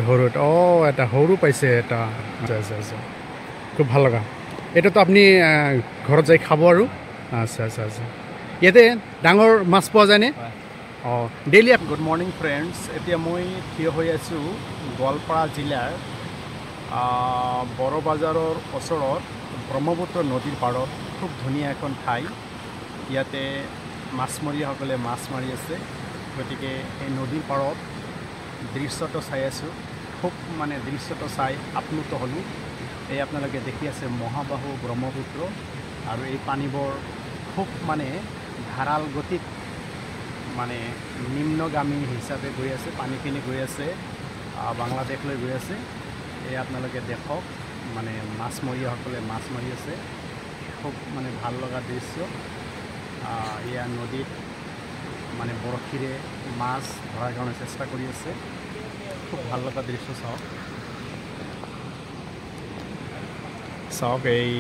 সৰু এটা সৰু পাইছে এটা আচ্ছা আচ্ছা আচ্ছা খুব ভাল লগা এটাতো আপনি ঘৰত যাই খাব আৰু আচ্ছা আচ্ছা আচ্ছা ইয়াতে ডাঙৰ মাছ পোৱা যায়নে অঁ ডেইলি গুড মৰ্নিং ফ্ৰেণ্ডছ এতিয়া মই থিয় হৈ আছোঁ গোৱালপাৰা জিলাৰ বড়বাজাৰৰ ওচৰত ব্ৰহ্মপুত্ৰ নদীৰ পাৰত খুব ধুনীয়া এখন ঠাই ইয়াতে মাছমৰীয়াসকলে মাছ মাৰি আছে গতিকে এই নদীৰ পাৰত দৃশ্যটো চাই আছোঁ খুব মানে দৃশ্যটো চাই আপ্লুত হ'লোঁ এই আপোনালোকে দেখি আছে মহাবাহু ব্ৰহ্মপুত্ৰ আৰু এই পানীবোৰ খুব মানে ধাৰাল গতিত মানে নিম্নগামী হিচাপে গৈ আছে পানীখিনি গৈ আছে বাংলাদেশলৈ গৈ আছে এই আপোনালোকে দেখক মানে মাছমৰীয়াসকলে মাছ মাৰি আছে খুব মানে ভাল লগা দৃশ্য এয়া নদীত মানে বৰশীৰে মাছ ধৰাৰ কাৰণে চেষ্টা কৰি আছে খুব ভাল লগা দৃশ্য চাওক এই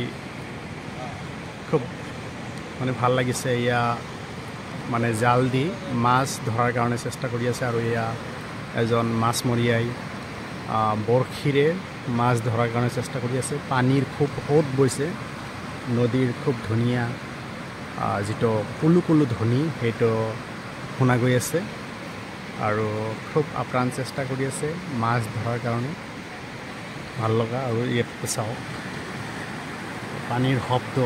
খুব মানে ভাল লাগিছে এয়া মানে জাল দি মাছ ধৰাৰ কাৰণে চেষ্টা কৰি আছে আৰু এয়া এজন মাছমৰীয়াই বৰশীৰে মাছ ধৰাৰ কাৰণে চেষ্টা কৰি আছে পানীৰ খুব সোঁত বৈছে নদীৰ খুব ধুনীয়া যিটো কুলু কুলু ধ্বনি সেইটো শুনা গৈ আছে আৰু খুব আপ্ৰাণ চেষ্টা কৰি আছে মাছ ধৰাৰ কাৰণে ভাল লগা আৰু ইয়াত চাওক পানীৰ শব্দ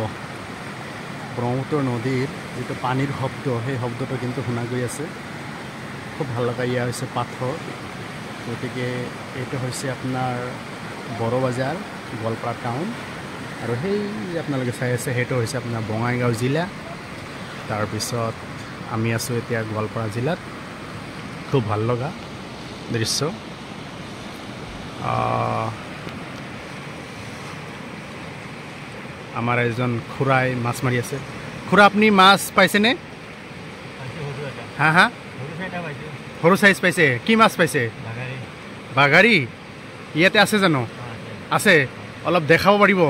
ব্ৰহ্মপুত্ৰ নদীৰ যিটো পানীৰ শব্দ সেই শব্দটো কিন্তু শুনা গৈ আছে খুব ভাল লগা ইয়া হৈছে পাথৰ গতিকে এইটো হৈছে আপোনাৰ বড়বাজাৰ গোৱালপাৰা টাউন আৰু সেই আপোনালোকে চাই আছে সেইটো হৈছে আপোনাৰ বঙাইগাঁও জিলা তাৰপিছত আমি আছোঁ এতিয়া গোৱালপাৰা জিলাত খুব ভাল লগা দৃশ্য আমাৰ এজন খুৰাই মাছ মাৰি আছে খুৰা আপুনি মাছ পাইছেনে হা হা সৰু চাইজ পাইছে কি মাছ পাইছে বাগাৰী ইয়াতে আছে জানো আছে অলপ দেখাব পাৰিব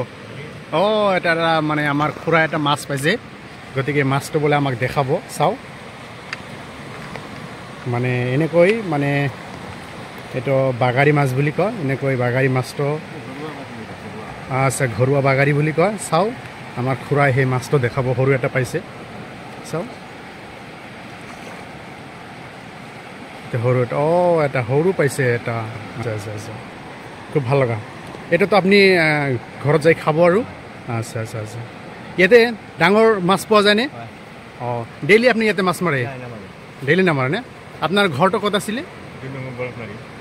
অঁ এটা মানে আমাৰ খুৰা এটা মাছ পাইছে গতিকে মাছটো বোলে আমাক দেখাব চাওঁ মানে এনেকৈ মানে এইটো বাগাৰী মাছ বুলি কয় এনেকৈ বাগাৰী মাছটো আচ্ছা ঘৰুৱা বাগাৰী বুলি কয় চাওঁ আমাৰ খুৰাই সেই মাছটো দেখাব সৰু এটা পাইছে চাওঁ সৰু এটা সৰু পাইছে এটা আচ্ছা আচ্ছা আচ্ছা খুব ভাল লগা এটাতো আপুনি ঘৰত যাই খাব আৰু আচ্ছা আচ্ছা আচ্ছা ইয়াতে ডাঙৰ মাছ পোৱা যায়নে অঁ ডেইলি আপুনি ইয়াতে মাছ মাৰে ডেইলি নামাৰে নে আপোনাৰ ঘৰটো ক'ত আছিলে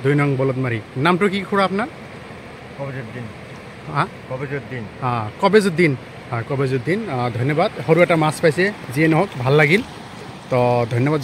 2 নং বলদমাৰী নামটো কি খুৰা আপোনাৰ কবেজুদ্দিন কবেজুদ্দিন ধন্যবাদ সৰু এটা মাছ পাইছে যিয়ে নহওক ভাল লাগিল তো ধন্যবাদ